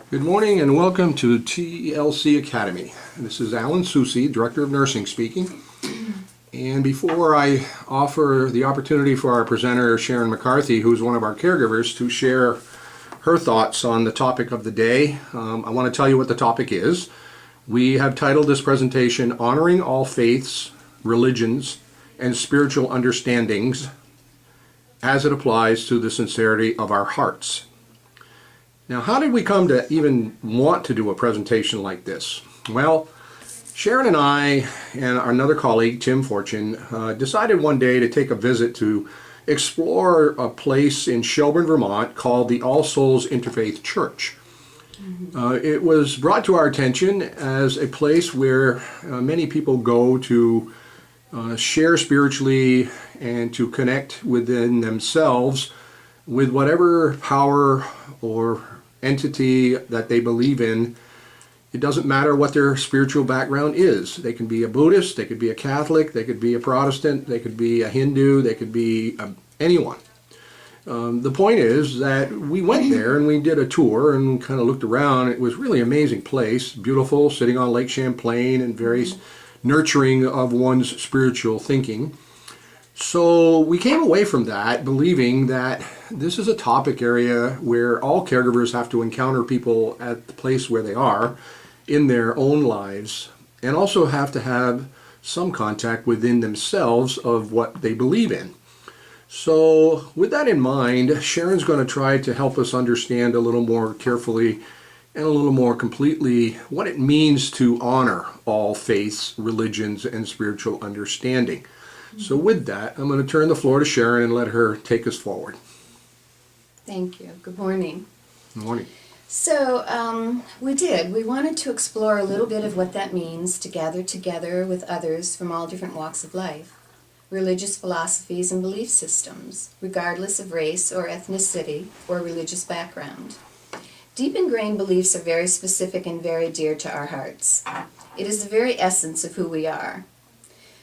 Good morning and welcome to TLC Academy. This is Alan Susi, Director of Nursing speaking. And before I offer the opportunity for our presenter, Sharon McCarthy, who's one of our caregivers, to share her thoughts on the topic of the day, I want to tell you what the topic is. We have titled this presentation, Honoring All Faiths, Religions, and Spiritual Understandings as it applies to the sincerity of our hearts. Now, how did we come to even want to do a presentation like this? Well, Sharon and I and another colleague, Tim Fortune, decided one day to take a visit to explore a place in Shelburne, Vermont called the All Souls Interfaith Church. It was brought to our attention as a place where many people go to share spiritually and to connect within themselves with whatever power or entity that they believe in. It doesn't matter what their spiritual background is. They can be a Buddhist, they could be a Catholic, they could be a Protestant, they could be a Hindu, they could be anyone. The point is that we went there and we did a tour and kind of looked around. It was really an amazing place, beautiful, sitting on Lake Champlain and very nurturing of one's spiritual thinking. So we came away from that believing that this is a topic area where all caregivers have to encounter people at the place where they are in their own lives, and also have to have some contact within themselves of what they believe in. So with that in mind, Sharon's going to try to help us understand a little more carefully and a little more completely what it means to honor all faiths, religions, and spiritual understanding. So with that, I'm going to turn the floor to Sharon and let her take us forward. Thank you. Good morning. Good morning. So we wanted to explore a little bit of what that means to gather together with others from all different walks of life, religious philosophies and belief systems, regardless of race or ethnicity or religious background. Deep ingrained beliefs are very specific and very dear to our hearts. It is the very essence of who we are.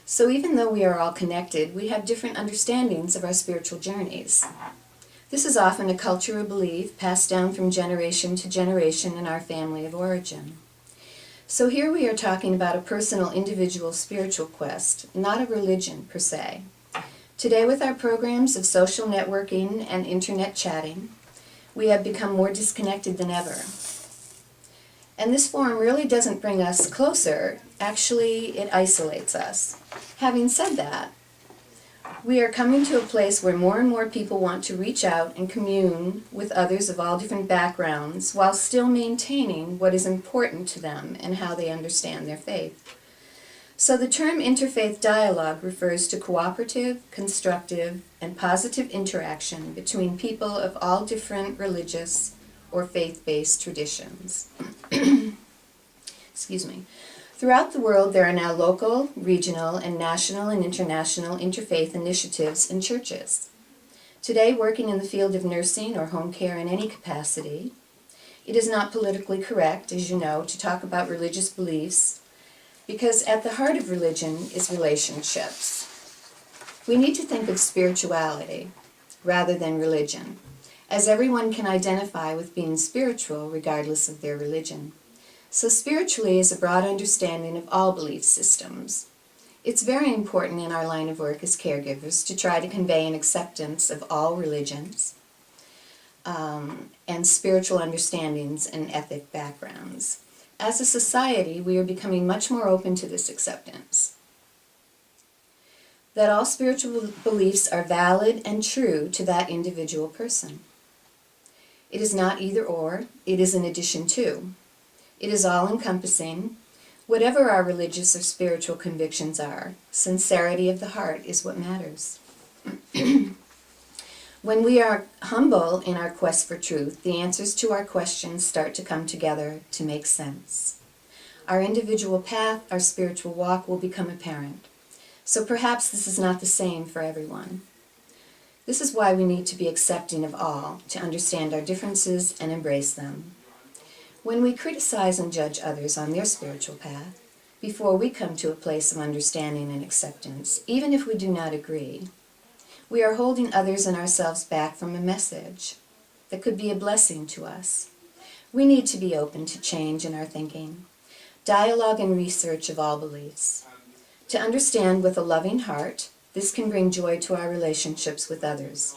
So even though we are all connected, we have different understandings of our spiritual journeys. This is often a cultural belief passed down from generation to generation in our family of origin. So here we are talking about a personal, individual spiritual quest, not a religion per se. Today, with our programs of social networking and internet chatting, we have become more disconnected than ever. And this forum really doesn't bring us closer. Actually, it isolates us. Having said that, we are coming to a place where more and more people want to reach out and commune with others of all different backgrounds while still maintaining what is important to them and how they understand their faith. So the term interfaith dialogue refers to cooperative, constructive, and positive interaction between people of all different religious or faith-based traditions. Excuse me. Throughout the world, there are now local, regional, and national and international interfaith initiatives and churches. Today, working in the field of nursing or home care in any capacity, it is not politically correct, as you know, to talk about religious beliefs, because at the heart of religion is relationships. We need to think of spirituality rather than religion, as everyone can identify with being spiritual regardless of their religion. So spiritually is a broad understanding of all belief systems. It's very important in our line of work as caregivers to try to convey an acceptance of all religions and spiritual understandings and ethnic backgrounds. As a society, we are becoming much more open to this acceptance. That all spiritual beliefs are valid and true to that individual person. It is not either or, it is an addition to. It is all-encompassing. Whatever our religious or spiritual convictions are, sincerity of the heart is what matters. When we are humble in our quest for truth, the answers to our questions start to come together to make sense. Our individual path, our spiritual walk will become apparent. So perhaps this is not the same for everyone. This is why we need to be accepting of all, to understand our differences and embrace them. When we criticize and judge others on their spiritual path, before we come to a place of understanding and acceptance, even if we do not agree, we are holding others and ourselves back from a message that could be a blessing to us. We need to be open to change in our thinking, dialogue and research of all beliefs. To understand with a loving heart, this can bring joy to our relationships with others.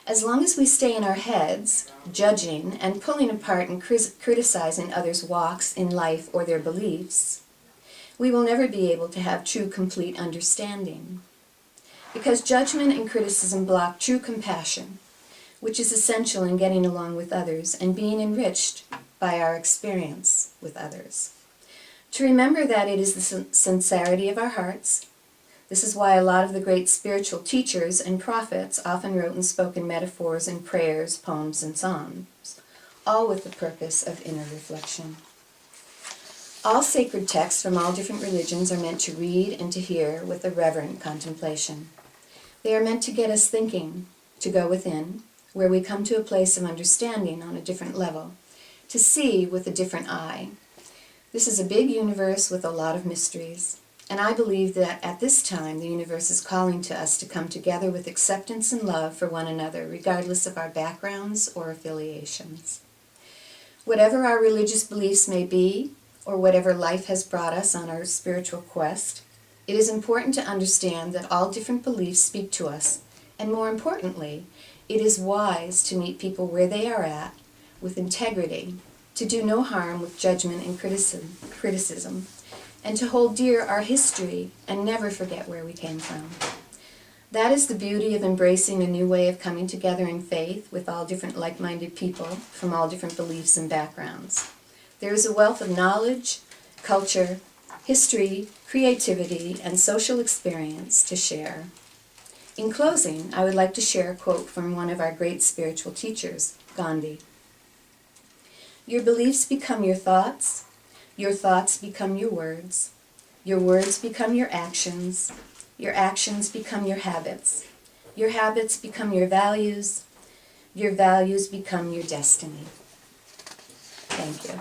As long as we stay in our heads, judging and pulling apart and criticizing others' walks in life or their beliefs, we will never be able to have true, complete understanding. Because judgment and criticism block true compassion, which is essential in getting along with others and being enriched by our experience with others. To remember that it is the sincerity of our hearts. This is why a lot of the great spiritual teachers and prophets often wrote and spoke in metaphors and prayers, poems, and psalms, all with the purpose of inner reflection. All sacred texts from all different religions are meant to read and to hear with a reverent contemplation. They are meant to get us thinking, to go within, where we come to a place of understanding on a different level, to see with a different eye. This is a big universe with a lot of mysteries, and I believe that at this time the universe is calling to us to come together with acceptance and love for one another, regardless of our backgrounds or affiliations. Whatever our religious beliefs may be, or whatever life has brought us on our spiritual quest, it is important to understand that all different beliefs speak to us, and more importantly, it is wise to meet people where they are at, with integrity, to do no harm with judgment and criticism, and to hold dear our history and never forget where we came from. That is the beauty of embracing a new way of coming together in faith with all different like-minded people from all different beliefs and backgrounds. There is a wealth of knowledge, culture, history, creativity, and social experience to share. In closing, I would like to share a quote from one of our great spiritual teachers, Gandhi. Your beliefs become your thoughts become your words become your actions become your habits become your values become your destiny. Thank you.